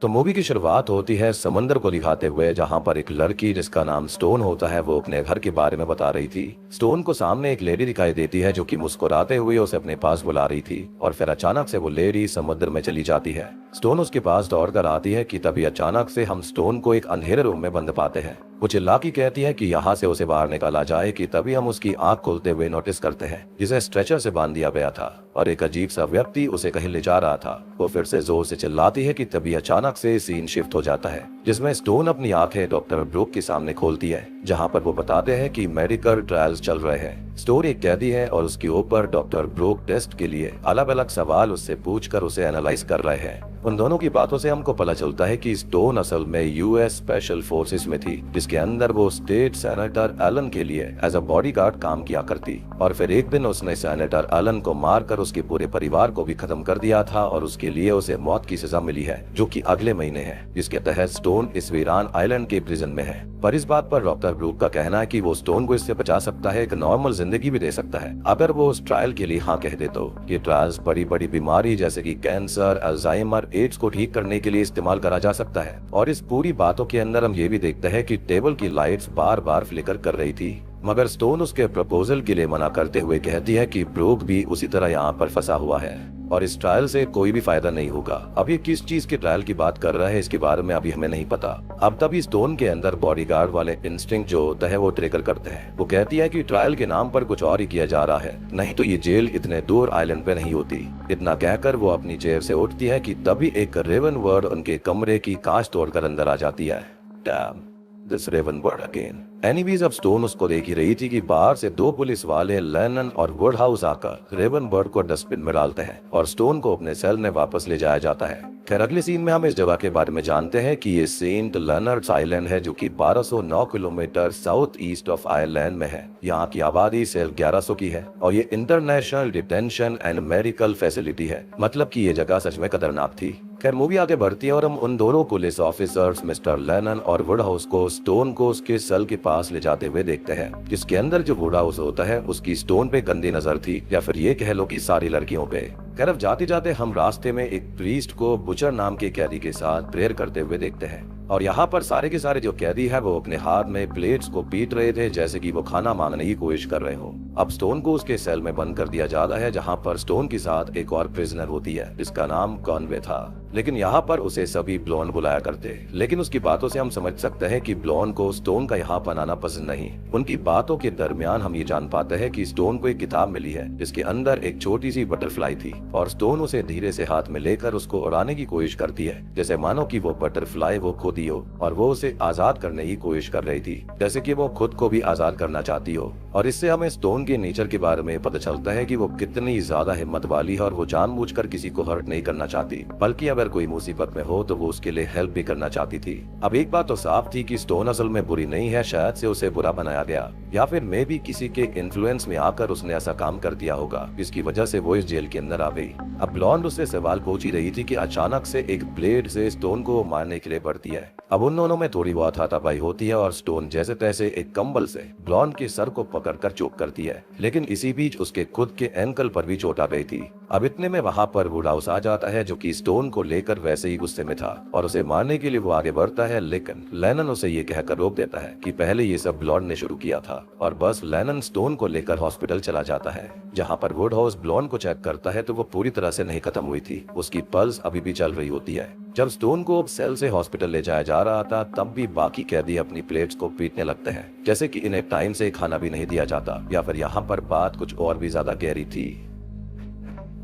तो मूवी की शुरुआत होती है समंदर को दिखाते हुए, जहां पर एक लड़की जिसका नाम स्टोन होता है वो अपने घर के बारे में बता रही थी। स्टोन को सामने एक लेडी दिखाई देती है जो कि मुस्कुराते हुए उसे अपने पास बुला रही थी, और फिर अचानक से वो लेडी समुद्र में चली जाती है। स्टोन उसके पास दौड़कर आती है कि तभी अचानक से हम स्टोन को एक अंधेरे रूम में बंद पाते हैं। वो चिल्ला की कहती है कि यहाँ से उसे बाहर निकाला जाए कि तभी हम उसकी आंख खोलते हुए नोटिस करते हैं जिसे स्ट्रेचर से बांध दिया गया था और एक अजीब सा व्यक्ति उसे कहीं ले जा रहा था। वो फिर से जोर से चिल्लाती है कि तभी अचानक से सीन शिफ्ट हो जाता है जिसमें स्टोन अपनी आंखें डॉक्टर ब्रूक के सामने खोलती है, जहाँ पर वो बताते हैं कि मेडिकल ट्रायल्स चल रहे हैं। स्टोन एक कैदी है और उसके ऊपर डॉक्टर ब्रूक टेस्ट के लिए अलग अलग सवाल उससे पूछकर उसे एनालाइज कर रहे हैं। उन दोनों की बातों से हमको पता चलता है कि स्टोन असल में यूएस स्पेशल फोर्सेस में थी, जिसके अंदर वो स्टेट सेनेटर एलन के लिए एज अ बॉडीगार्ड काम किया करती। और फिर एक दिन उसने सेनेटर एलन को मारकर उसके पूरे परिवार को भी खत्म कर दिया था और उसके लिए उसे मौत की सजा मिली है जो कि अगले महीने है, जिसके तहत स्टोन इस वीरान आइलैंड के प्रिजन में है। पर इस बात पर डॉक्टर ब्रूक का कहना है कि वो स्टोन को इससे बचा सकता है, एक नॉर्मल जिंदगी भी दे सकता है अगर वो उस ट्रायल के लिए हाँ कह दे तो। ये ट्रायल्स बड़ी बड़ी बीमारी जैसे कि कैंसर, अल्जाइमर, एड्स को ठीक करने के लिए इस्तेमाल करा जा सकता है। और इस पूरी बातों के अंदर हम ये भी देखते हैं कि टेबल की लाइट्स बार बार फ्लिकर कर रही थी, मगर स्टोन उसके प्रपोजल के लिए मना करते हुए कहती है कि ब्रूक भी उसी तरह यहाँ पर फंसा हुआ है और इस ट्रायल से कोई भी फायदा नहीं होगा। अब ये किस चीज के ट्रायल की बात कर रहा है इसके बारे में अभी हमें नहीं पता। अब तभी स्टोन के अंदर बॉडीगार्ड वाले इंस्टिंक्ट जो होता है वो ट्रिगर करते हैं। वो कहती है कि ट्रायल के नाम पर कुछ और ही किया जा रहा है, नहीं तो ये जेल इतने दूर आइलैंड पे नहीं होती। इतना कहकर वो अपनी चेयर से उठती है कि तभी एक रेवन वर्ड उनके कमरे की कांच तोड़कर अंदर आ जाती है। Damn, this raven word again. Anyways अब स्टोन उसको देख ही रही थी कि बाहर से दो पुलिस वाले लेनन और वुडहाउस आकर रेवन बर्ड को डस्टबिन में डालते हैं और स्टोन को अपने सेल में वापस ले जाया जाता है। खैर अगले सीन में हम इस जगह के बारे में जानते हैं कि ये सेंट लेनर्ड्स आइलैंड है जो कि 1209 kilometre south east of Ireland में है। यहाँ की आबादी सिर्फ 1100 की है और ये international detention and medical facility है, मतलब कि ये जगह सच में खतरनाक थी। खैर मूवी आगे बढ़ती है और हम उन दोनों पुलिस ऑफिसर्स मिस्टर लेनन और वुडहाउस को स्टोन को उसके सेल के पास ले जाते हुए देखते हैं, जिसके अंदर जो वुडहाउस होता है उसकी स्टोन पे गंदी नजर थी, या फिर ये कह लो कि सारी लड़कियों पे। खैर अब जाते जाते हम रास्ते में एक प्रीस्ट को बुचर नाम के कैदी के साथ प्रेयर करते हुए देखते हैं और यहाँ पर सारे के सारे जो कैदी है वो अपने हाथ में प्लेट्स को पीट रहे थे जैसे कि वो खाना मांगने की कोशिश कर रहे हो। अब स्टोन को उसके सेल में बंद कर दिया जाता है जहाँ पर स्टोन के साथ एक और प्रिजनर होती है जिसका नाम कॉनवे था, लेकिन यहाँ पर उसे सभी ब्लॉन बुलाया करते। लेकिन उसकी बातों से हम समझ सकते हैं कि ब्लॉन को स्टोन का यहाँ पर आना पसंद नहीं। उनकी बातों के दरमियान हम ये जान पाते हैं कि स्टोन को एक किताब मिली है जिसके अंदर एक छोटी सी बटरफ्लाई थी और स्टोन उसे धीरे से हाथ में लेकर उसको उड़ाने की कोशिश करती है, जैसे मानो कि वो बटरफ्लाई वो खुद ही हो और वो उसे आजाद करने की कोशिश कर रही थी, जैसे कि वो खुद को भी आजाद करना चाहती हो। और इससे हमें स्टोन के नेचर के बारे में पता चलता है कि वो कितनी ज्यादा हिम्मत वाली है और वो जानबूझकर किसी को हर्ट नहीं करना चाहती, बल्कि अगर कोई मुसीबत में हो तो वो उसके लिए हेल्प भी करना चाहती थी। अब एक बात तो साफ थी कि स्टोन असल में बुरी नहीं है, शायद से उसे बुरा बनाया गया या फिर मे भी किसी के इन्फ्लुएंस में आकर उसने ऐसा काम कर दिया होगा जिसकी वजह से वो इस जेल के अंदर आ गई। अब ब्लॉन्ड उससे सवाल पूछ ही रही थी कि अचानक से एक ब्लेड से स्टोन को मारने के लिए बढ़ती है। अब उन दोनों में थोड़ी बहुत हाथापाई होती है और स्टोन जैसे तैसे एक कंबल से ब्लॉन्ड के सर को पकड़कर चोक करती है, लेकिन इसी बीच उसके खुद के एंकल पर भी चोट आ गई थी। अब इतने में वहाँ पर वुडहाउस आ जाता है जो कि स्टोन को लेकर वैसे ही गुस्से में था और उसे मारने के लिए वो आगे बढ़ता है, लेकिन लेनन उसे ये कहकर रोक देता है कि पहले ये सब ब्लॉन्ड ने शुरू किया था। और बस लेनन स्टोन को लेकर हॉस्पिटल चला जाता है जहाँ पर वुडहाउस ब्लॉन्ड को चेक करता है तो वो पूरी तरह से नहीं खत्म हुई थी, उसकी पल्स अभी भी चल रही होती है। जब स्टोन को सेल से हॉस्पिटल ले जाया जा रहा था तब भी बाकी कैदी अपनी प्लेट्स को पीटने लगते हैं जैसे कि इन्हें टाइम से खाना भी नहीं दिया जाता, या फिर यहाँ पर बात कुछ और भी ज्यादा गहरी थी।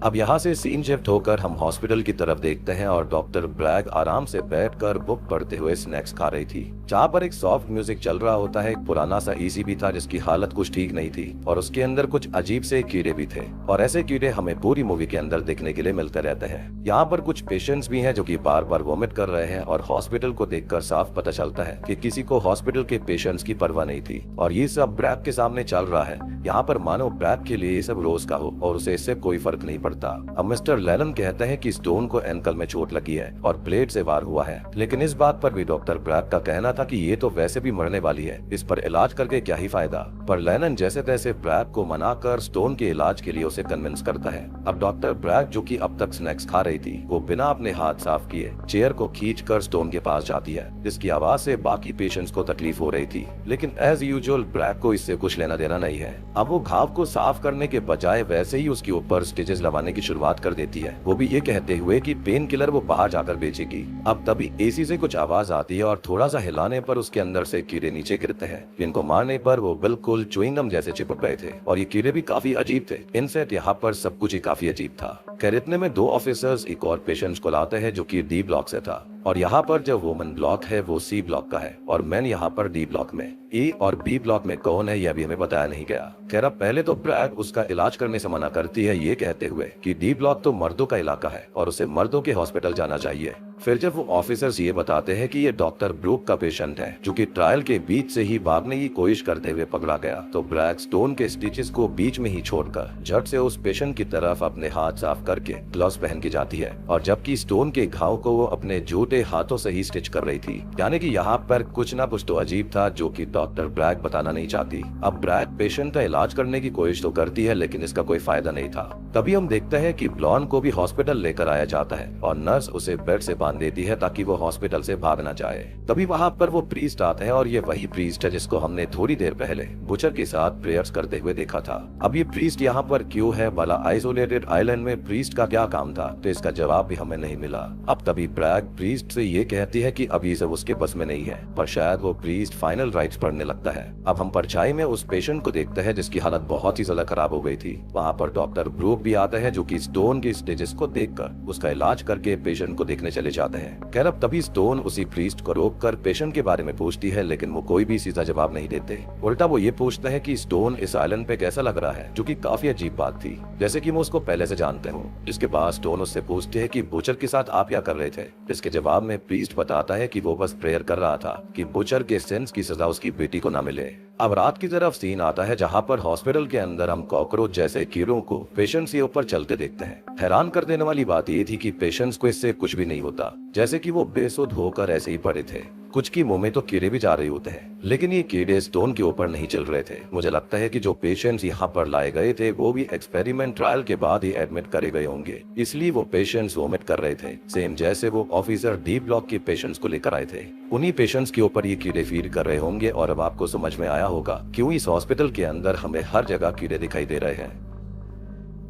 अब यहाँ से सीन शिफ्ट होकर हम हॉस्पिटल की तरफ देखते हैं और डॉक्टर ब्रैग आराम से बैठकर बुक पढ़ते हुए स्नैक्स खा रही थी, जहाँ पर एक सॉफ्ट म्यूजिक चल रहा होता है। एक पुराना सा एसी भी था जिसकी हालत कुछ ठीक नहीं थी और उसके अंदर कुछ अजीब से कीड़े भी थे और ऐसे कीड़े हमें पूरी मूवी के अंदर देखने के लिए मिलते रहते हैं। यहाँ पर कुछ पेशेंट्स भी हैं जो कि बार बार वॉमिट कर रहे हैं और हॉस्पिटल को देखकर साफ पता चलता है कि किसी को हॉस्पिटल के पेशेंट्स की परवाह नहीं थी और ये सब ब्रैग के सामने चल रहा है। यहाँ पर मानो ब्रैग के लिए ये सब रोज का हो और उसे इससे कोई फर्क नहीं पड़ता। पड़ता। अब मिस्टर लेलन कहते हैं कि स्टोन को एंकल में चोट लगी है और ब्लेड से वार हुआ है, लेकिन इस बात पर भी डॉक्टर ब्रैक का कहना था कि ये तो वैसे भी मरने वाली है, इस पर इलाज करके क्या ही फायदा। पर लेलन जैसे तैसे ब्रैक को मनाकर स्टोन के इलाज के लिए उसे कन्विंस करता है। अब डॉक्टर ब्रैक, जो कि अब तक स्नैक्स खा रही थी, वो बिना अपने हाथ साफ किए चेयर को खींचकर स्टोन के पास जाती है, जिसकी आवाज से बाकी पेशेंट्स को तकलीफ हो रही थी, लेकिन एज यूजुअल ब्रैक को इससे कुछ लेना देना नहीं है। अब वो घाव को साफ करने के बजाय वैसे ही उसके ऊपर स्टिचेस लगाने की शुरुआत कर देती है, वो भी ये कहते हुए कि पेन किलर वो बाहर जाकर बेचेगी। अब तभी एसी से कुछ आवाज आती है और थोड़ा सा हिलाने पर उसके अंदर से कीड़े नीचे गिरते हैं, जिनको मारने पर वो बिल्कुल च्युइंगम जैसे चिपक गए थे और ये कीड़े भी काफी अजीब थे। इनफैक्ट यहाँ पर सब कुछ ही काफी अजीब था। खैर इतने में 2 ऑफिसर्स एक और पेशेंट्स को लाते हैं जो कि डी ब्लॉक से था, और यहाँ पर जो वुमन ब्लॉक है वो सी ब्लॉक का है और मैन यहाँ पर डी ब्लॉक में। ए और बी ब्लॉक में कौन है यह भी हमें बताया नहीं गया। खैर अब पहले तो ब्रैक उसका इलाज करने से मना करती है, ये कहते हुए कि डी ब्लॉक तो मर्दों का इलाका है और उसे मर्दों के हॉस्पिटल जाना चाहिए। फिर जब वो ऑफिसर्स ये बताते हैं कि ये डॉक्टर ब्रूक का पेशेंट है, जो कि ट्रायल के बीच से ही भागने की कोशिश करते हुए पकड़ा गया, तो ब्रैक स्टोन के स्टिचेस को बीच में ही छोड़कर झट से उस पेशेंट की तरफ अपने हाथ साफ करके ग्लव्स पहन के जाती है, और जबकि स्टोन के घाव को वो अपने जूते हाथों से ही स्टिच कर रही थी। यानी कि यहाँ पर कुछ ना कुछ तो अजीब था जो कि डॉक्टर ब्रैक बताना नहीं चाहती। अब ब्रैक पेशेंट का इलाज करने की कोशिश तो करती है, लेकिन इसका कोई फायदा नहीं था। तभी हम देखते हैं कि ब्लॉन को भी हॉस्पिटल लेकर आया जाता है और नर्स उसे बेड से बांध देती है ताकि वो हॉस्पिटल से भाग ना जाए। तभी वहाँ पर वो प्रीस्ट आते हैं और ये वही प्रीस्ट है जिसको हमने थोड़ी देर पहले बुचर के साथ प्रेयर्स करते हुए देखा था। अब ये प्रीस्ट यहाँ पर क्यों है, वाला आइसोलेटेड आइलैंड में प्रीस्ट का क्या काम था, तो इसका जवाब भी हमें नहीं मिला। अब तभी ब्रैक प्रीस्ट से ये कहती है कि अभी सब उसके बस में नहीं है, पर शायद वो प्रीस्ट फाइनल राइट्स पढ़ने लगता है। अब हम परछाई में उस पेशेंट को देखते हैं जिसकी हालत बहुत ही ज्यादा खराब हो गई थी। वहाँ पर डॉक्टर ब्रूक भी आता है जो कि स्टोन के स्टेजेस को देखकर उसका इलाज करके पेशेंट को देखने चले जाते हैं। खैर अब तभी स्टोन उसी प्रीस्ट को रोककर पेशेंट के बारे में पूछती है, लेकिन वो कोई भी सीधा जवाब नहीं देते। उल्टा वो ये पूछता है कि स्टोन इस आइलैंड पे कैसा लग रहा है, जो कि काफी अजीब बात थी, जैसे कि मैं उसको पहले से जानते हूँ। इसके बाद स्टोन उससे पूछती है कि बुचर के साथ आप क्या कर रहे थे। इसके जवाब में प्रीस्ट बताता है कि वो बस प्रेयर कर रहा था कि बुचर के सेंस की सजा उसकी बेटी को न मिले। अब रात की तरफ सीन आता है जहाँ पर हॉस्पिटल के अंदर हम कॉकरोच जैसे कीड़ों को पेशेंट्स के ऊपर चलते देखते हैं। हैरान कर देने वाली बात ये थी कि पेशेंट्स को इससे कुछ भी नहीं होता, जैसे कि वो बेसुध होकर ऐसे ही पड़े थे। कुछ की मुंह में तो कीड़े भी जा रहे होते हैं, लेकिन ये कीड़े स्टोन के ऊपर नहीं चल रहे थे। मुझे लगता है कि जो पेशेंट्स यहाँ पर लाए गए थे वो भी एक्सपेरिमेंट ट्रायल के बाद ही एडमिट करे गए होंगे, इसलिए वो पेशेंट्स वोमिट कर रहे थे, सेम जैसे वो ऑफिसर डी ब्लॉक के पेशेंट्स को लेकर आए थे। उन्हीं पेशेंट्स के ऊपर ये कीड़े फीड कर रहे होंगे। और अब आपको समझ में आया होगा क्यों इस हॉस्पिटल के अंदर हमें हर जगह कीड़े दिखाई दे रहे हैं।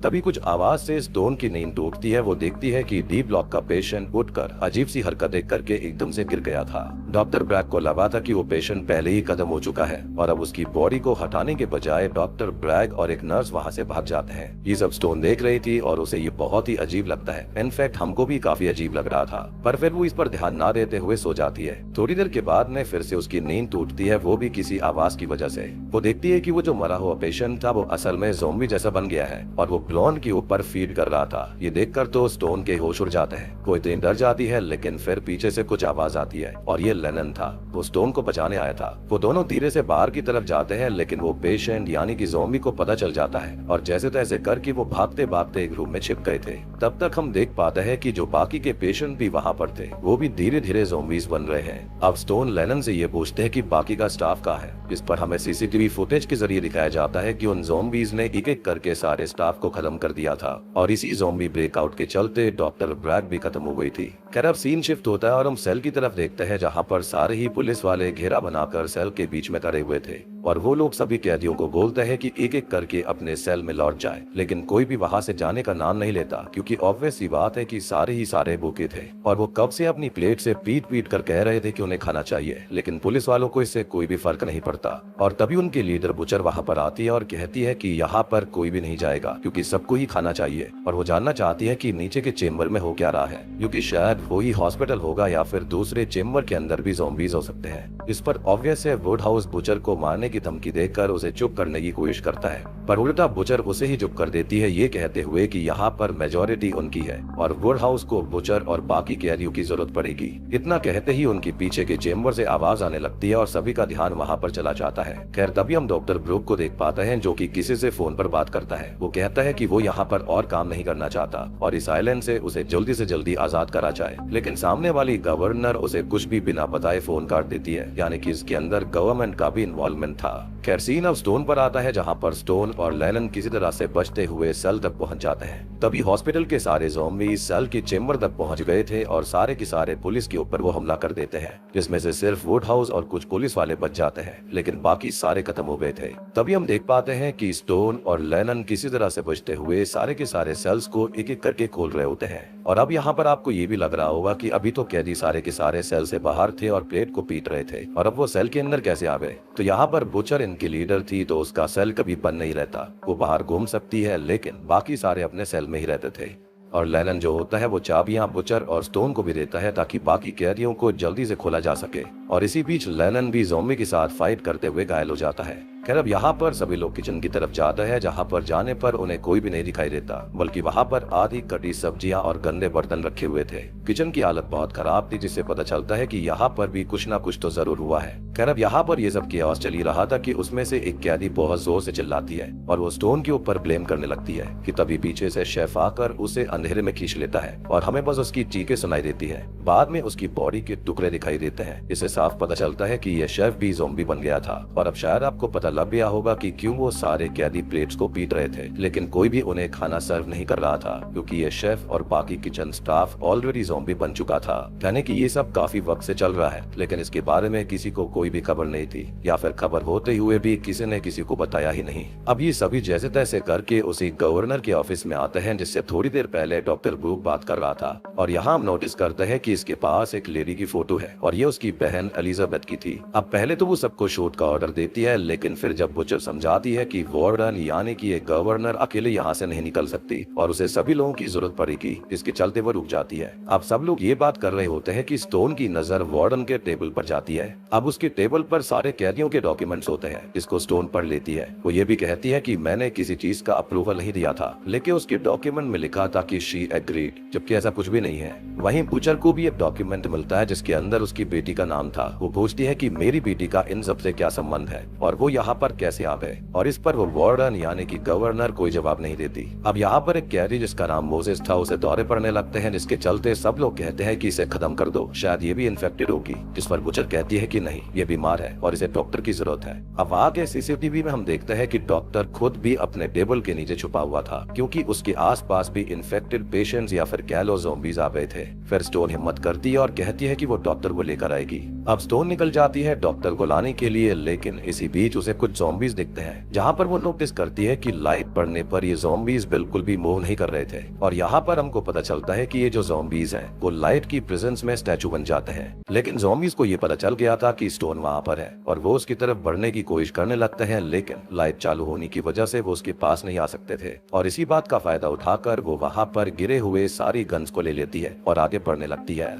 तभी कुछ आवाज से स्टोन की नींद टूटती है। वो देखती है कि डी ब्लॉक का पेशेंट उठकर अजीब सी हरकतें करके एकदम से गिर गया था। डॉक्टर ब्रैक को लगा था कि वो पेशेंट पहले ही खत्म हो चुका है और अब उसकी बॉडी को हटाने के बजाय डॉक्टर ब्रैक और एक नर्स वहाँ से भाग जाते हैं। ये सब स्टोन देख रही थी और उसे ये बहुत ही अजीब लगता है। इनफैक्ट हमको भी काफी अजीब लग रहा था, पर फिर वो इस पर ध्यान ना देते हुए सो जाती है। थोड़ी देर के बाद में फिर से उसकी नींद टूटती है, वो भी किसी आवाज की वजह से। वो देखती है कि वो जो मरा हुआ पेशेंट था वो असल में ज़ॉम्बी जैसा बन गया है और वो ब्लॉन के ऊपर फीड कर रहा था। ये देखकर तो स्टोन के होश उड़ जाते हैं। वो इतनी डर जाती है, लेकिन फिर पीछे से कुछ आवाज आती है और ये लेनन था, वो स्टोन को बचाने आया था। वो दोनों धीरे से बाहर की तरफ जाते हैं, लेकिन वो पेशेंट यानी कि ज़ॉम्बी को पता चल जाता है और जैसे तैसे करके वो भागते भागते एक रूम में छिप गए थे। तब तक हम देख पाते हैं कि जो बाकी के पेशेंट भी वहाँ पर थे वो भी धीरे धीरे ज़ॉम्बीज बन रहे हैं। अब स्टोन लेनन से ये पूछते हैं कि बाकी का स्टाफ कहाँ है। इस पर हमें सीसीटीवी फुटेज के जरिए दिखाया जाता है कि उन ज़ॉम्बीज ने एक एक करके सारे स्टाफ को खत्म कर दिया था और इसी ज़ॉम्बी ब्रेकआउट के चलते डॉक्टर ब्रैक भी खत्म हो गई थी। खैर अब सीन शिफ्ट होता है और हम सेल की तरफ देखते हैं जहाँ पर सारे ही पुलिस वाले घेरा बनाकर सेल के बीच में खड़े हुए थे और वो लोग सभी कैदियों को बोलते हैं कि एक एक करके अपने सेल में लौट जाए, लेकिन कोई भी वहाँ से जाने का नाम नहीं लेता क्योंकि ऑब्वियस सी बात है कि सारे ही सारे भूखे थे और वो कब से अपनी प्लेट से पीट पीट कर कह रहे थे कि उन्हें खाना चाहिए, लेकिन पुलिस वालों को इससे कोई भी फर्क नहीं पड़ता। और तभी उनकी लीडर बुचर वहाँ पर आती है और कहती है कि यहाँ पर कोई भी नहीं जाएगा क्योंकि सबको ही खाना चाहिए और वो जानना चाहती है कि नीचे के चेम्बर में हो क्या रहा है, क्योंकि शायद वो ही हॉस्पिटल होगा या फिर दूसरे चेम्बर के अंदर भी ज़ॉम्बीज हो सकते हैं। इस पर ऑब्वियस है वुड हाउस बुचर को मारने की धमकी देकर उसे चुप करने की कोशिश करता है, पर उल्टा बुचर उसे ही चुप कर देती है, ये कहते हुए कि यहाँ पर मेजॉरिटी उनकी है और वुडहाउस को बुचर और बाकी कैदियों की जरूरत पड़ेगी। इतना कहते ही उनके पीछे के चेम्बर से आवाज आने लगती है और सभी का ध्यान वहाँ पर चला जाता है। खैर तभी हम डॉक्टर ब्रूक को देख पाते हैं जो कि किसी से फोन पर बात करता है। वो कहता है कि वो यहाँ पर और काम नहीं करना चाहता और इस आइलैंड से उसे जल्दी से जल्दी आजाद करा जाए, लेकिन सामने वाली गवर्नर उसे कुछ भी बिना बताए फोन काट देती है, यानी कि इसके अंदर गवर्नमेंट का भी इन्वॉल्वमेंट था। खैर सीन अब स्टोन पर आता है, जहाँ पर स्टोन और लेनन किसी तरह से बचते हुए सेल तक पहुँच जाते हैं। तभी हॉस्पिटल के सारे ज़ॉम्बी सेल की चेम्बर तक पहुँच गए थे और सारे के सारे पुलिस के ऊपर वो हमला कर देते हैं, जिसमें से सिर्फ वुडहाउस और कुछ पुलिस वाले बच जाते हैं, लेकिन बाकी सारे खत्म हो गए थे। तभी हम देख पाते हैं कि स्टोन और लेनन किसी तरह से बचते हुए सारे के सारे सेल्स को एक एक करके खोल रहे होते हैं। और अब यहाँ पर आपको ये भी लग रहा होगा कि अभी तो कैदी सारे के सारे सेल से बाहर थे और प्लेट को पीट रहे थे, और अब वो सेल के अंदर कैसे आ गए? तो यहाँ पर बुचर इनकी लीडर थी, तो उसका सेल कभी बंद नहीं रहता, वो बाहर घूम सकती है, लेकिन बाकी सारे अपने सेल में ही रहते थे। और लेनन जो होता है वो चाबियां बुचर और स्टोन को भी देता है ताकि बाकी कैदियों को जल्दी से खोला जा सके। और इसी बीच लेनन भी ज़ॉम्बी के साथ फाइट करते हुए घायल हो जाता है। खैर अब यहाँ पर सभी लोग किचन की तरफ जाते हैं, जहाँ पर जाने पर उन्हें कोई भी नहीं दिखाई देता, बल्कि वहाँ पर आधी कटी सब्जियां और गंदे बर्तन रखे हुए थे। किचन की हालत बहुत खराब थी, जिससे पता चलता है कि यहाँ पर भी कुछ ना कुछ तो जरूर हुआ है। खैर अब यहाँ पर ये सब कियास चल ही रहा था कि उसमें से एक कैदी बहुत जोर से चिल्लाती है और वो स्टोन के ऊपर ब्लेम करने लगती है कि तभी पीछे से शेफ आकर उसे अंधेरे में खींच लेता है और हमें बस उसकी चीखें सुनाई देती है। बाद में उसकी बॉडी के टुकड़े दिखाई देते हैं। इससे साफ पता चलता है कि यह शेफ भी ज़ॉम्बी बन गया था। और अब शायद आपको पता लग गया होगा कि क्यों वो सारे कैदी प्लेट्स को पीट रहे थे, लेकिन कोई भी उन्हें खाना सर्व नहीं कर रहा था, क्योंकि ये शेफ और बाकी किचन स्टाफ ऑलरेडी ज़ॉम्बी बन चुका था। यानी कि ये सब काफी वक्त से चल रहा है, लेकिन इसके बारे में किसी को कोई भी खबर नहीं थी, या फिर खबर होते हुए भी किसी ने किसी को बताया ही नहीं। अब ये सभी जैसे तैसे करके उसी गवर्नर के ऑफिस में आते हैं, जिससे थोड़ी देर पहले डॉक्टर ब्रूक बात कर रहा था। और यहाँ हम नोटिस करते हैं कि इसके पास एक लेडी की फोटो है और ये उसकी बहन एलिजाबेथ की थी। अब पहले तो वो सबको शूट का ऑर्डर देती है, लेकिन फिर जब बुचर समझाती है कि वार्डन यानी कि एक गवर्नर अकेले यहाँ से नहीं निकल सकती और उसे सभी लोगों की जरूरत पड़ेगी, इसके चलते वो रुक जाती है। अब सब लोग ये बात कर रहे होते हैं कि स्टोन की नजर वार्डन के टेबल पर जाती है। अब उसके टेबल पर सारे कैदियों के डॉक्यूमेंट्स होते हैं, जिसको स्टोन पढ़ लेती है। वो ये भी कहती है कि मैंने किसी चीज का अप्रूवल नहीं दिया था, लेकिन उसके डॉक्यूमेंट में लिखा था कि शी एग्रीड, जबकि ऐसा कुछ भी नहीं है। वहीं बुचर को भी एक डॉक्यूमेंट मिलता है जिसके अंदर उसकी बेटी का नाम था। वो पूछती है कि मेरी बेटी का इन सब से क्या संबंध है और वो यहाँ पर कैसे आ गए, और इस पर वो वार्डन यानी कि गवर्नर कोई जवाब नहीं देती। अब यहाँ पर एक कैदी जिसका नाम मोसेस था उसे दौरे पड़ने लगते हैं, जिसके चलते सब लोग कहते हैं कि इसे खत्म कर दो, शायद ये भी इन्फेक्टेड होगी। जिस पर बुचर कहती है कि नहीं, ये बीमार है और इसे डॉक्टर की जरूरत है। अब आगे सीसीटीवी में हम देखते हैं कि डॉक्टर खुद भी अपने टेबल के नीचे छुपा हुआ था, क्योंकि उसके आसपास भी इन्फेक्टेड पेशेंट्स या फिर कह लो ज़ॉम्बीज आ गए थे। फिर स्टोन हिम्मत करती है और कहती है कि वो डॉक्टर को लेकर आएगी। अब स्टोन निकल जाती है डॉक्टर को लाने के लिए, लेकिन इसी बीच उसे कुछ ज़ॉम्बीज दिखते हैं, जहाँ पर वो नोटिस करती है कि लाइट पड़ने पर ये ज़ॉम्बीज बिल्कुल भी मूव नहीं कर रहे थे। और यहाँ पर हमको पता चलता है कि ये जो ज़ॉम्बीज हैं वो लाइट की प्रेजेंस में स्टैचू बन जाते हैं। लेकिन ज़ॉम्बीज को ये पता चल गया था कि स्टोन वहाँ पर है और वो उसकी तरफ बढ़ने की कोशिश करने लगते हैं, लेकिन लाइट चालू होने की वजह से वो उसके पास नहीं आ सकते थे। और इसी बात का फायदा उठाकर वो वहाँ पर गिरे हुए सारी गन्स को ले लेती है और आगे बढ़ने लगती है।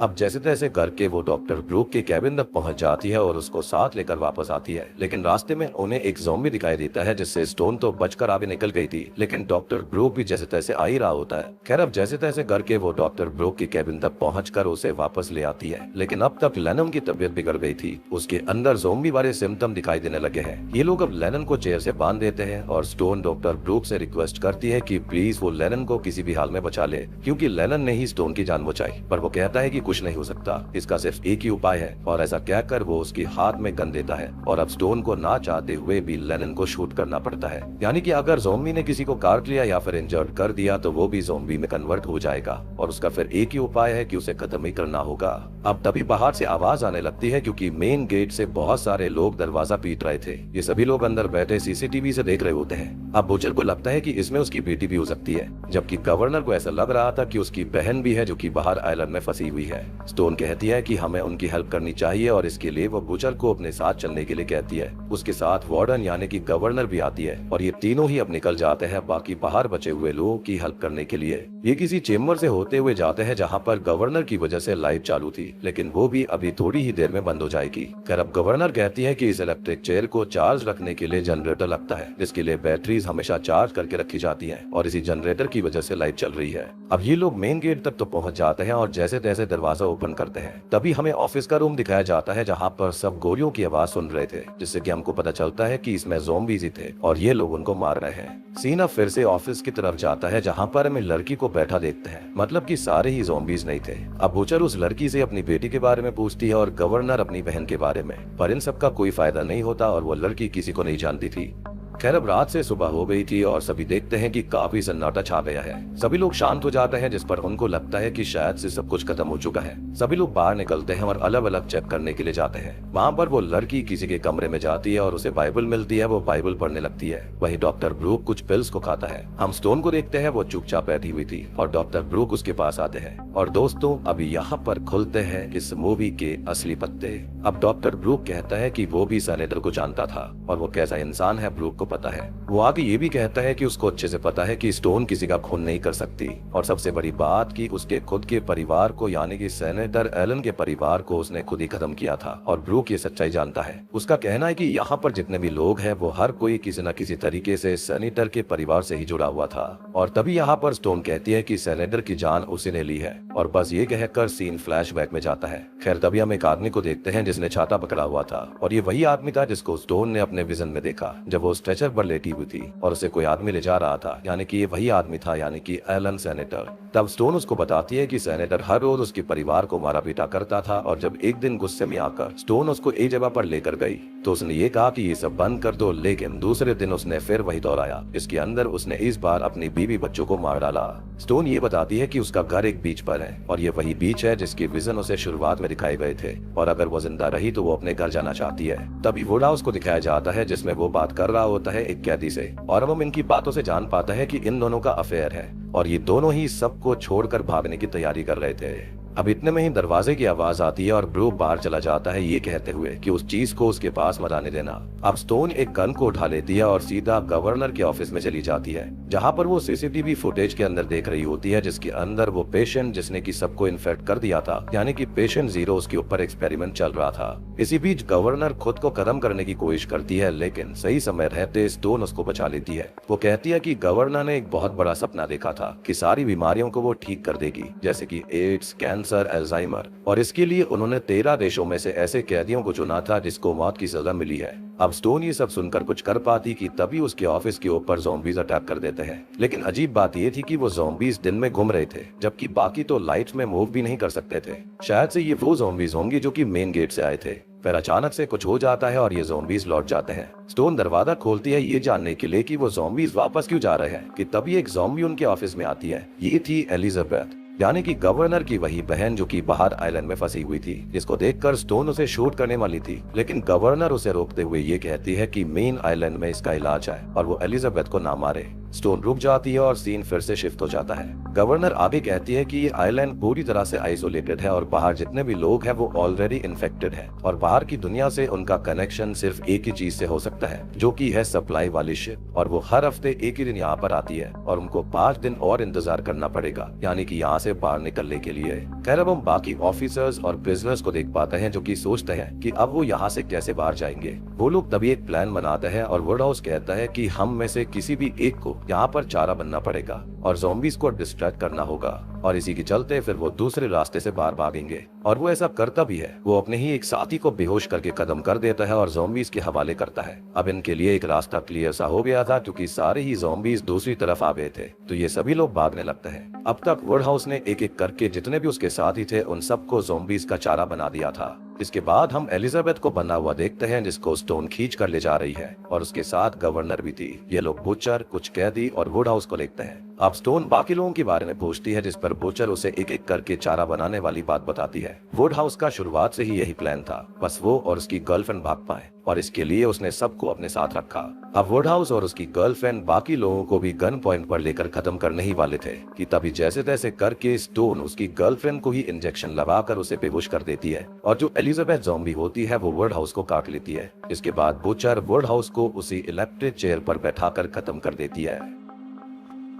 अब जैसे तैसे करके वो डॉक्टर ब्रूक के कैबिन तक पहुंच जाती है और उसको साथ लेकर वापस आती है, लेकिन रास्ते में उन्हें एक ज़ॉम्बी दिखाई देता है, जिससे स्टोन तो बचकर आगे निकल गई थी, लेकिन डॉक्टर ब्रूक भी जैसे तैसे आ ही रहा होता है। खैर अब जैसे तैसे करके वो डॉक्टर ब्रूक के कैबिन तक पहुंचकर उसे वापस ले आती है, लेकिन अब तक लेनन की तबीयत बिगड़ गई थी, उसके अंदर ज़ॉम्बी वाले सिम्टम दिखाई देने लगे हैं। ये लोग अब लेनन को चेयर से बांध देते हैं और स्टोन डॉक्टर ब्रूक से रिक्वेस्ट करती है कि प्लीज वो लेनन को किसी भी हाल में बचा ले, क्योंकि लेनन ने ही स्टोन की जान बचाई। पर वो कहता है कि कुछ नहीं हो सकता, इसका सिर्फ एक ही उपाय है, और ऐसा कहकर वो उसके हाथ में गन देता है और अब स्टोन को ना चाहते हुए भी लेनन को शूट करना पड़ता है। यानी कि अगर ज़ॉम्बी ने किसी को काट लिया या फिर इंजर्ड कर दिया तो वो भी ज़ॉम्बी में कन्वर्ट हो जाएगा और उसका फिर एक ही उपाय है कि उसे खत्म ही करना होगा। अब तभी बाहर से आवाज आने लगती है, क्योंकि मेन गेट से बहुत सारे लोग दरवाजा पीट रहे थे। ये सभी लोग अंदर बैठे सीसीटीवी से देख रहे होते हैं। अब बुचर को लगता है कि इसमें उसकी बेटी भी हो सकती है, जबकि गवर्नर को ऐसा लग रहा था कि उसकी बहन भी है जो कि बाहर आइलैंड में फंसी हुई है। है। स्टोन कहती है कि हमें उनकी हेल्प करनी चाहिए और इसके लिए वो बुचर को अपने साथ चलने के लिए कहती है। उसके साथ वार्डन यानी कि गवर्नर भी आती है और ये तीनों ही अब निकल जाते हैं बाकी बाहर बचे हुए लोगों की हेल्प करने के लिए। ये किसी चेम्बर से होते हुए जाते हैं जहाँ पर गवर्नर की वजह से लाइट चालू थी, लेकिन वो भी अभी थोड़ी ही देर में बंद हो जाएगी। खैर अब गवर्नर कहती है कि इस इलेक्ट्रिक चेयर को चार्ज रखने के लिए जनरेटर लगता है, जिसके लिए बैटरीज हमेशा चार्ज करके रखी जाती हैं और इसी जनरेटर की वजह से लाइट चल रही है। अब ये लोग मेन गेट तक तो पहुंच जाते हैं और जैसे तैसे दरवाजा ओपन करते हैं तभी हमें ऑफिस का रूम दिखाया जाता है जहाँ पर सब गोलियों की आवाज सुन रहे थे, जिससे कि हमको पता चलता है कि इसमें ज़ॉम्बीज़ ही थे और ये लोग उनको मार रहे हैं। सीन अब फिर से ऑफिस की तरफ जाता है जहाँ पर हमें लड़की को बैठा देखते हैं, मतलब कि सारे ही ज़ॉम्बीज़ नहीं थे। अब बुचर उस लड़की से अपनी बेटी के बारे में पूछती है और गवर्नर अपनी बहन के बारे में, पर इन सब का कोई फायदा नहीं होता और वो लड़की किसी को नहीं जानती थी। खैर अब रात से सुबह हो गई थी और सभी देखते हैं कि काफी सन्नाटा छा गया है। सभी लोग शांत हो जाते हैं, जिस पर उनको लगता है कि शायद से सब कुछ खत्म हो चुका है। सभी लोग बाहर निकलते हैं और अलग अलग चेक करने के लिए जाते हैं। वहाँ पर वो लड़की किसी के कमरे में जाती है और उसे बाइबल मिलती है। वो बाइबल पढ़ने लगती है। वही डॉक्टर ब्रूक कुछ पिल्स को खाता है। हम स्टोन को देखते हैं, वो चुपचाप बैठी हुई थी और डॉक्टर ब्रूक उसके पास आते हैं। और दोस्तों अभी यहाँ पर खुलते हैं इस मूवी के असली पत्ते। अब डॉक्टर ब्रूक कहता है कि वो भी सेनेटर को जानता था और वो कैसा इंसान है ब्रूक को पता है। वो आगे ये भी कहता है कि उसको अच्छे से पता है कि स्टोन किसी का खून नहीं कर सकती और सबसे बड़ी बात कि उसके खुद के परिवार को यानी कि सेनेटर एलन के परिवार को उसने खुद ही खत्म किया था और ब्रूक ये सच्चाई जानता है। उसका कहना है कि यहाँ पर जितने भी लोग हैं वो हर कोई किसी न किसी तरीके से सेनेटर के परिवार से ही जुड़ा हुआ था। और तभी यहाँ पर स्टोन कहती है कि सेनेटर की जान उसी ने ली है और बस ये कहकर सीन फ्लैशबैक में जाता है। खैर तभी हम एक आदमी को देखते हैं जिसने छाता पकड़ा हुआ था और ये वही आदमी था जिसको स्टोन ने अपने विजन में देखा जब वो स्ट्रेचर पर लेटी हुई थी और उसे कोई आदमी ले जा रहा था, यानी कि ये वही आदमी था, यानी कि एलन सेनेटर। तब स्टोन उसको बताती है कि सेनेटर हर रोज उसके परिवार को मारा पीटा करता था और जब एक दिन गुस्से में आकर स्टोन उसको एक जगह पर लेकर गई तो उसने ये कहा कि ये सब बंद कर दो, लेकिन दूसरे दिन उसने फिर वही दोहराया। इसके अंदर उसने इस बार अपनी बीवी बच्चों को मार डाला। स्टोन ये बताती है कि उसका घर एक बीच पर है और ये वही बीच है जिसके विजन उसे शुरुआत में दिखाए गए थे और अगर वो जिंदा रही तो वो अपने घर जाना चाहती है। तभी वुड हाउस को दिखाया जाता है जिसमें वो बात कर रहा होता है एक कैदी से और अब हम इनकी बातों से जान पाता है कि इन दोनों का अफेयर है और ये दोनों ही सबको छोड़कर भागने की तैयारी कर रहे थे। अब इतने में ही दरवाजे की आवाज आती है और ब्रूक बाहर चला जाता है ये कहते हुए कि उस चीज को उसके पास मत आने देना। अब स्टोन एक गन को उठा लेती है और सीधा गवर्नर के ऑफिस में चली जाती है जहां पर वो सीसीटीवी फुटेज के अंदर देख रही होती है जिसके अंदर वो पेशेंट जिसने की सबको इन्फेक्ट कर दिया था यानी कि पेशेंट 0 उसके ऊपर एक्सपेरिमेंट चल रहा था। इसी बीच गवर्नर खुद को खत्म करने की कोशिश करती है लेकिन सही समय रहते स्टोन उसको बचा लेती है। वो कहती है कि गवर्नर ने एक बहुत बड़ा सपना देखा था कि सारी बीमारियों को वो ठीक कर देगी जैसे कि एड्स, कैंसर, अल्जाइमर और इसके लिए उन्होंने 13 देशों में से ऐसे कैदियों को चुना था जिसको मौत की सजा मिली है। अब स्टोन ये सब सुनकर कुछ कर पाती कि तभी उसके ऑफिस के ऊपर ज़ॉम्बीज अटैक कर देते हैं। लेकिन अजीब बात ये थी कि वो ज़ॉम्बीज दिन में घूम रहे थे जबकि बाकी तो लाइट में मूव भी नहीं कर सकते थे। शायद से ये वो ज़ॉम्बीज होंगी जो कि मेन गेट से आए थे। फिर अचानक से कुछ हो जाता है और ये ज़ॉम्बीज लौट जाते हैं। स्टोन दरवाजा खोलती है ये जानने के लिए कि वो ज़ॉम्बीज वापस क्यों जा रहे हैं कि तभी एक ज़ॉम्बी उनके ऑफिस में आती है। ये थी एलिजाबेथ यानी कि गवर्नर की वही बहन जो कि बाहर आइलैंड में फंसी हुई थी, जिसको देखकर स्टोन उसे शूट करने वाली थी लेकिन गवर्नर उसे रोकते हुए ये कहती है कि मेन आइलैंड में इसका इलाज है और वो एलिजाबेथ को ना मारे। स्टोन रुक जाती है और सीन फिर से शिफ्ट हो जाता है। गवर्नर आगे कहती है कि ये आइलैंड पूरी तरह से आइसोलेटेड है और बाहर जितने भी लोग हैं वो ऑलरेडी इन्फेक्टेड है और बाहर की दुनिया से उनका कनेक्शन सिर्फ एक ही चीज से हो सकता है जो कि है सप्लाई वाली शिप और वो हर हफ्ते एक ही दिन यहाँ पर आती है और उनको 5 दिन और इंतजार करना पड़ेगा यानी कि यहाँ से बाहर निकलने के लिए। खैर अब हम बाकी ऑफिसर्स और बिजनेस को देख पाते हैं जो कि सोचते हैं कि अब वो यहाँ से कैसे बाहर जाएंगे। वो लोग तभी एक प्लान बनाते हैं और वुड हाउस कहता है कि हम में से किसी भी एक को यहाँ पर चारा बनना पड़ेगा और ज़ॉम्बीज को डिस्ट्रैक्ट करना होगा और इसी के चलते फिर वो दूसरे रास्ते से बाहर भागेंगे और वो ऐसा करता भी है। वो अपने ही एक साथी को बेहोश करके खत्म कर देता है और ज़ॉम्बीज के हवाले करता है। अब इनके लिए एक रास्ता क्लियर सा हो गया था क्योंकि सारे ही ज़ॉम्बीज दूसरी तरफ आ गए थे तो ये सभी लोग भागने लगते हैं। अब तक वुड हाउस ने एक एक करके जितने भी उसके साथी थे उन सबको ज़ॉम्बीज का चारा बना दिया था। इसके बाद हम एलिजाबेथ को बना हुआ देखते हैं जिसको स्टोन खींच कर ले जा रही है और उसके साथ गवर्नर भी थी। ये लोग बुचर, कुछ कैदी और वुड हाउस को देखते हैं। अब स्टोन बाकी लोगों के बारे में पूछती है, जिस पर बुचर उसे एक एक करके चारा बनाने वाली बात बताती है। वुड हाउस का शुरुआत से ही यही प्लान था, बस वो और उसकी गर्लफ्रेंड भाग पाए, और इसके लिए उसने सबको अपने साथ रखा। अब वुड हाउस और उसकी गर्लफ्रेंड बाकी लोगों को भी गन पॉइंट पर लेकर खत्म करने ही वाले थे कि तभी जैसे तैसे करके स्टोन उसकी गर्लफ्रेंड को ही इंजेक्शन लगाकर उसे बेहोश कर देती है, और जो एलिजाबेथ ज़ॉम्बी होती है वो वुड हाउस को काट लेती है। इसके बाद बुचर वुड हाउस को उसी इलेक्ट्रिक चेयर पर बैठाकर खत्म कर देती है।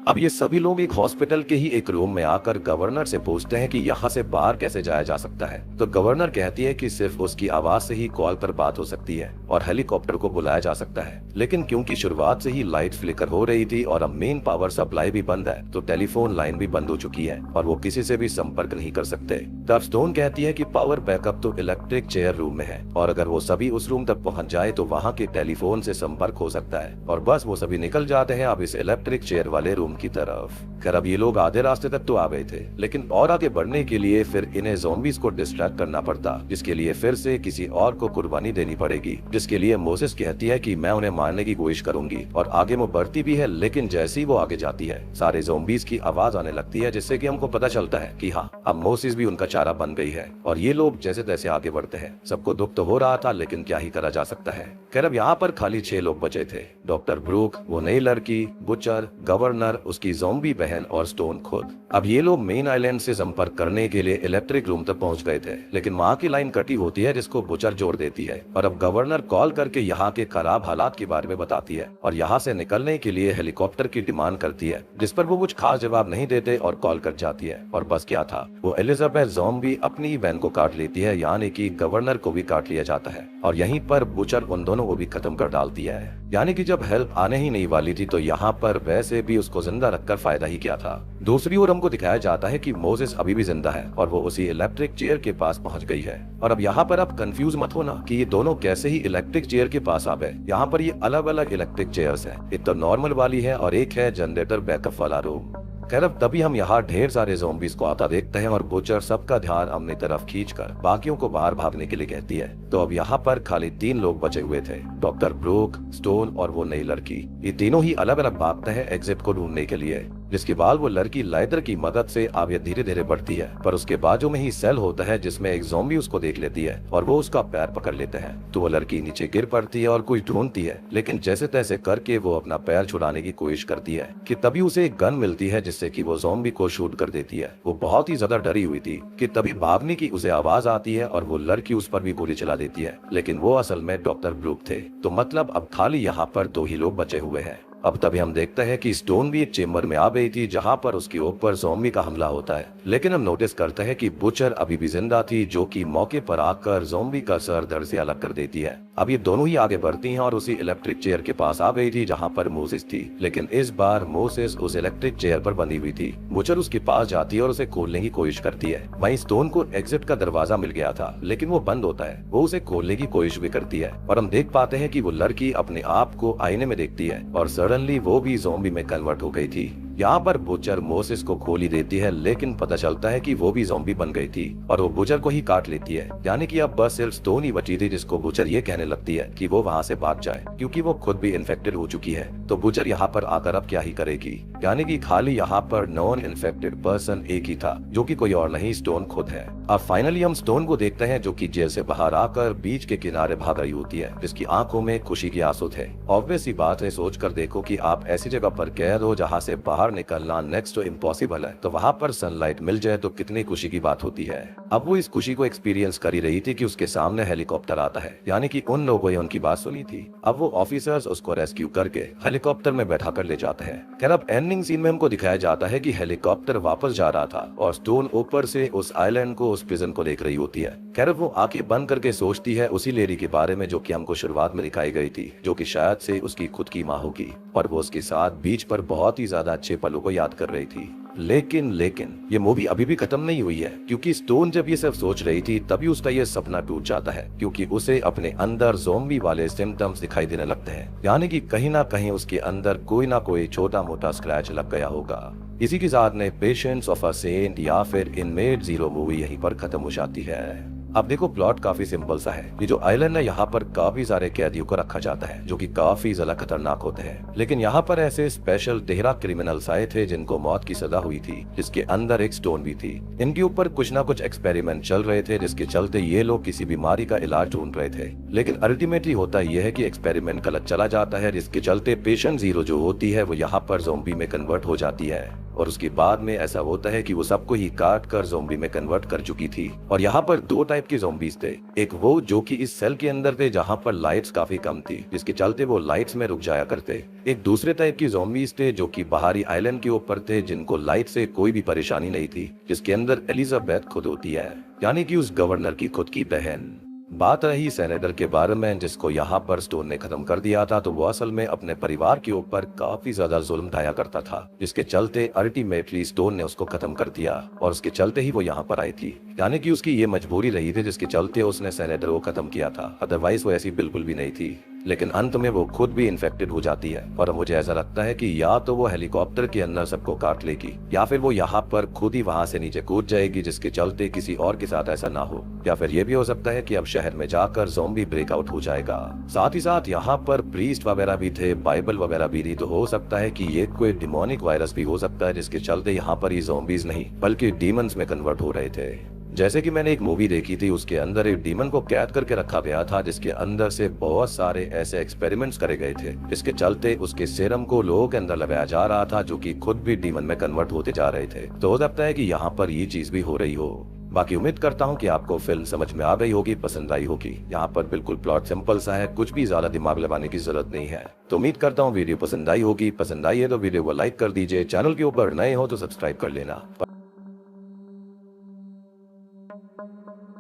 अब ये सभी लोग एक हॉस्पिटल के ही एक रूम में आकर गवर्नर से पूछते हैं कि यहाँ से बाहर कैसे जाया जा सकता है। तो गवर्नर कहती है कि सिर्फ उसकी आवाज से ही कॉल पर बात हो सकती है और हेलीकॉप्टर को बुलाया जा सकता है, लेकिन क्योंकि शुरुआत से ही लाइट फ्लिकर हो रही थी और अब मेन पावर सप्लाई भी बंद है, तो टेलीफोन लाइन भी बंद हो चुकी है और वो किसी से भी संपर्क नहीं कर सकते। तब स्टोन कहती है कि पावर बैकअप तो इलेक्ट्रिक चेयर रूम में है, और अगर वो सभी उस रूम तक पहुंच जाए तो वहाँ के टेलीफोन से संपर्क हो सकता है। और बस वो सभी निकल जाते हैं अब इस इलेक्ट्रिक चेयर वाले रूम की तरफ। खैर अब ये लोग आधे रास्ते तक तो आ गए थे, लेकिन और आगे बढ़ने के लिए फिर इन्हें ज़ॉम्बीज़ को डिस्ट्रैक्ट करना पड़ता, जिसके लिए फिर से किसी और को कुर्बानी देनी पड़ेगी, जिसके लिए मोसेस कहती है कि मैं उन्हें मारने की कोशिश करूंगी, और आगे वो बढ़ती भी है। लेकिन जैसे ही वो आगे जाती है सारे ज़ॉम्बीज़ की आवाज आने लगती है, जिससे कि हमको पता चलता है कि हाँ, अब मोसेस भी उनका चारा बन गई है। और ये लोग जैसे तैसे आगे बढ़ते हैं। सबको दुख तो हो रहा था, लेकिन क्या ही करा जा सकता है। खैर अब यहाँ पर खाली 6 लोग बचे थे, डॉक्टर ब्रूक, वो नई लड़की, बुचर, गवर्नर, उसकी ज़ॉम्बी बहन और स्टोन खुद। अब ये लोग मेन आइलैंड से संपर्क करने के लिए इलेक्ट्रिक रूम तक पहुंच गए थे, लेकिन वहाँ की लाइन कटी होती है, जिसको बुचर जोड़ देती है। और अब गवर्नर कॉल करके यहाँ के खराब हालात के बारे में बताती है और यहाँ से निकलने के लिए हेलीकॉप्टर की डिमांड करती है, जिस पर वो कुछ खास जवाब नहीं देते और कॉल कट जाती है। और बस क्या था, वो एलिजाबेथ ज़ॉम्बी अपनी बहन को काट लेती है, यानी कि गवर्नर को भी काट लिया जाता है, और यहीं पर बुचर उन दोनों को भी खत्म कर डालती है। यानी कि जब हेल्प आने ही नहीं वाली थी तो यहाँ पर वैसे भी उसको जिंदा रखकर फायदा ही क्या था। दूसरी ओर हमको दिखाया जाता है कि मोसेस अभी भी जिंदा है और वो उसी इलेक्ट्रिक चेयर के पास पहुंच गई है। और अब यहाँ पर आप कंफ्यूज मत होना कि ये दोनों कैसे ही इलेक्ट्रिक चेयर के पास आ गए। यहाँ पर ये अलग अलग इलेक्ट्रिक चेयर्स हैं, एक तो नॉर्मल वाली है और एक है जनरेटर बैकअप वाला रूम। खैर अब तभी हम यहाँ ढेर सारे ज़ॉम्बीज़ को आता देखते हैं और बुचर सबका ध्यान अपनी तरफ खींचकर बाकियों को बाहर भागने के लिए कहती है। तो अब यहाँ पर खाली 3 लोग बचे हुए थे, डॉक्टर ब्रूक, स्टोन और वो नई लड़की। ये तीनों ही अलग अलग भागते हैं एग्जिट को ढूंढने के लिए, जिसके बाद वो लड़की लाइटर की मदद से आगे धीरे धीरे बढ़ती है, पर उसके बाजू में ही सेल होता है जिसमें एक ज़ॉम्बी उसको देख लेती है और वो उसका पैर पकड़ लेते हैं। तो वो लड़की नीचे गिर पड़ती है और कुछ ढूंढती है, लेकिन जैसे तैसे करके वो अपना पैर छुड़ाने की कोशिश करती है कि तभी उसे एक गन मिलती है, जिससे कि वो ज़ॉम्बी को शूट कर देती है। वो बहुत ही ज्यादा डरी हुई थी कि तभी भागने की उसे आवाज आती है और वो लड़की उस पर भी गोली चला देती है, लेकिन वो असल में डॉक्टर ब्रूक थे। तो मतलब अब खाली यहाँ पर 2 ही लोग बचे हुए हैं। अब तभी हम देखते हैं कि स्टोन भी एक चेम्बर में आ गई थी जहां पर उसके ऊपर ज़ॉम्बी का हमला होता है, लेकिन हम नोटिस करते हैं कि बुचर अभी भी जिंदा थी, जो कि मौके पर आकर ज़ॉम्बी का सर धड़ से अलग कर देती है। अब ये दोनों ही आगे बढ़ती हैं और उसी इलेक्ट्रिक चेयर के पास आ गई थी जहां पर मोसेस थी, लेकिन इस बार मोसेस उस इलेक्ट्रिक चेयर पर बंधी हुई थी। बुचर उसके पास जाती है और उसे खोलने की कोशिश करती है। वहीं स्टोन को एग्जिट का दरवाजा मिल गया था, लेकिन वो बंद होता है। वो उसे खोलने की कोशिश भी करती है और हम देख पाते हैं कि वो लड़की अपने आप को आईने में देखती है और सडनली वो भी ज़ॉम्बी में कन्वर्ट हो गई थी। यहाँ पर बुचर मोसेस को खोली देती है, लेकिन पता चलता है कि वो भी ज़ॉम्बी बन गई थी और वो बुचर को ही काट लेती है। यानी कि अब बस सिर्फ स्टोन ही बची थी, जिसको बुचर ये कहने लगती है कि वो वहाँ से भाग जाए, क्योंकि वो खुद भी इन्फेक्टेड हो चुकी है। तो बुचर यहाँ पर आकर अब क्या ही करेगी। यानी कि खाली यहाँ पर नॉन इन्फेक्टेड पर्सन एक ही था, जो कि कोई और नहीं, स्टोन खुद है। अब फाइनली हम स्टोन को देखते हैं, जो कि जेल से बाहर आकर बीच के किनारे भाग रही होती है, जिसकी आंखों में खुशी के आंसू थे। ऑब्वियस सी बात है, सोच कर देखो कि आप ऐसी जगह पर कैद हो जहाँ से बाहर निकलना नेक्स्ट तो इम्पॉसिबल है, तो वहाँ पर सनलाइट मिल जाए तो कितनी खुशी की बात होती है। अब वो इस खुशी को एक्सपीरियंस कर ही रही थी कि उसके सामने हेलीकॉप्टर आता है, यानी कि उन लोगों ने उनकी बात सुनी थी। अब वो ऑफिसर्स उसको रेस्क्यू करके हेलीकॉप्टर में बैठा कर ले जाते हैं। खैर अब एंडिंग सीन में हमको दिखाया जाता है कि हेलीकॉप्टर वापस जा रहा था और स्टोन ऊपर से उस आइलैंड को, उस प्रिजन को देख रही होती है। खैर वो आंखें बंद करके सोचती है उसी लेडी के बारे में जो कि हमको शुरुआत में दिखाई गई थी, जो कि शायद से उसकी खुद की माँ होगी, और वो उसके साथ बीच पर बहुत ही ज्यादा अच्छे पलों को याद कर रही थी। लेकिन ये मूवी अभी भी खत्म नहीं हुई है, क्योंकि स्टोन जब ये सब सोच रही थी तभी उसका ये सपना टूट जाता है, क्योंकि उसे अपने अंदर ज़ॉम्बी वाले सिम्टम्स दिखाई देने लगते हैं। यानी कि कहीं ना कहीं उसके अंदर कोई ना कोई छोटा मोटा स्क्रैच लग गया होगा। इसी के साथ में पेशेंस ऑफ अ सेंट या फिर इनमेट 0 मूवी यहीं पर खत्म हो जाती है। अब देखो प्लॉट काफी सिंपल सा है। ये जो आइलैंड है यहाँ पर काफी सारे कैदियों को रखा जाता है जो कि काफी ज्यादा खतरनाक होते हैं। लेकिन यहाँ पर ऐसे स्पेशल 13 क्रिमिनल्स आए थे जिनको मौत की सजा हुई थी, जिसके अंदर एक स्टोन भी थी। इनके ऊपर कुछ ना कुछ एक्सपेरिमेंट चल रहे थे जिसके चलते ये लोग किसी बीमारी का इलाज ढूंढ रहे थे। लेकिन अल्टीमेटली होता यह है कि एक्सपेरिमेंट गलत चला जाता है, जिसके चलते पेशेंट जीरो जो होती है वो यहाँ पर ज़ॉम्बी में कन्वर्ट हो जाती है। और उसके बाद में ऐसा होता है कि वो सबको ही काट कर ज़ॉम्बी में कन्वर्ट कर चुकी थी। और यहाँ पर दो टाइप के ज़ॉम्बीज थे, एक वो जो कि इस सेल के अंदर थे जहाँ पर लाइट्स काफी कम थी, जिसके चलते वो लाइट्स में रुक जाया करते। एक दूसरे टाइप की ज़ॉम्बीज थे जो कि बाहरी आइलैंड के ऊपर थे, जिनको लाइट से कोई भी परेशानी नहीं थी, जिसके अंदर एलिजाबेथ खुद होती है, यानी कि उस गवर्नर की खुद की बहन। बात रही सेनेटर के बारे में जिसको यहाँ पर स्टोन ने खत्म कर दिया था, तो वो असल में अपने परिवार के ऊपर काफी ज्यादा जुल्म ढाया करता था, जिसके चलते अल्टीमेटली स्टोन ने उसको खत्म कर दिया और उसके चलते ही वो यहाँ पर आई थी। यानी कि उसकी ये मजबूरी रही थी जिसके चलते उसने सेनेटर को खत्म किया था, अदरवाइज वो ऐसी बिल्कुल भी नहीं थी। लेकिन अंत में वो खुद भी इन्फेक्टेड हो जाती है और मुझे ऐसा लगता है कि या तो वो हेलीकॉप्टर के अंदर सबको काट लेगी या फिर वो यहाँ पर खुद ही वहां से नीचे कूद जाएगी, जिसके चलते किसी और के साथ ऐसा ना हो। या फिर ये भी हो सकता है कि अब शहर में जाकर ज़ॉम्बी ब्रेकआउट हो जाएगा। साथ ही साथ यहाँ पर प्रीस्ट वगैरह भी थे, बाइबल वगैरह भी थी, तो हो सकता है कि ये कोई डिमोनिक वायरस भी हो सकता है जिसके चलते यहाँ पर ये ज़ॉम्बीज नहीं बल्कि डीमंस में कन्वर्ट हो रहे थे। जैसे कि मैंने एक मूवी देखी थी, उसके अंदर एक डीमन को कैद करके रखा गया था जिसके अंदर से बहुत सारे ऐसे एक्सपेरिमेंट्स करे गए थे जिसके चलते उसके सेरम को लोगों के अंदर लगाया जा रहा था जो कि खुद भी डीमन में कन्वर्ट होते जा रहे थे। तो हो सकता है कि यहाँ पर ये चीज भी हो रही हो। बाकी उम्मीद करता हूँ कि आपको फिल्म समझ में आ गई होगी, पसंद आई होगी। यहाँ पर बिल्कुल प्लॉट सिंपल सा है, कुछ भी ज्यादा दिमाग लगाने की जरूरत नहीं है। तो उम्मीद करता हूँ वीडियो पसंद आई होगी। पसंद आई है तो वीडियो को लाइक कर दीजिए, चैनल के ऊपर नए हो तो सब्सक्राइब कर लेना।